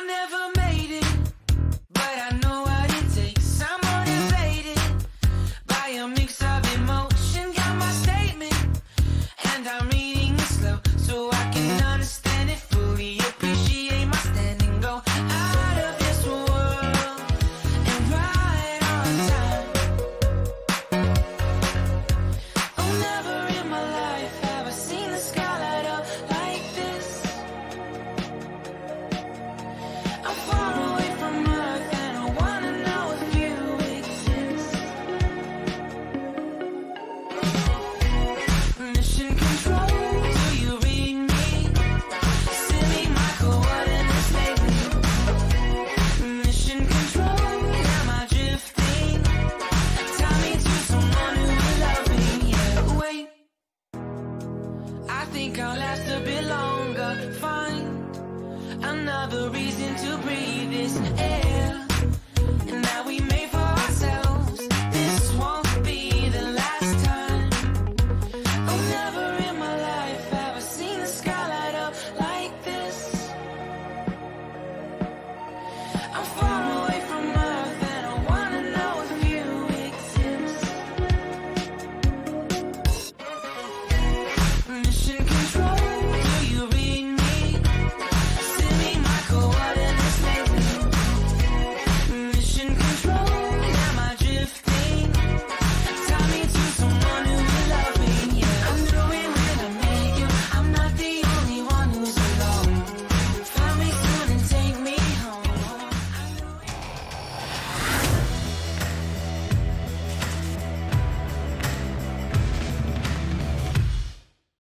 never made it, but I know what it takes. I'm motivated by a mix of emotion. Got my statement, and I'm reading it slow so I can understand it fully. Appreciate my stand and go out of this world and right on time. Oh, never in my life have I seen the sky light up like this. I'm far away from Earth and I wanna know if you exist. Mission control, do you read me? Send me my coordinates lately. Mission control, am I drifting? Tie me to someone who will love me. Yeah, wait, I think I'll last a bit longer. Find another reason to breathe this air.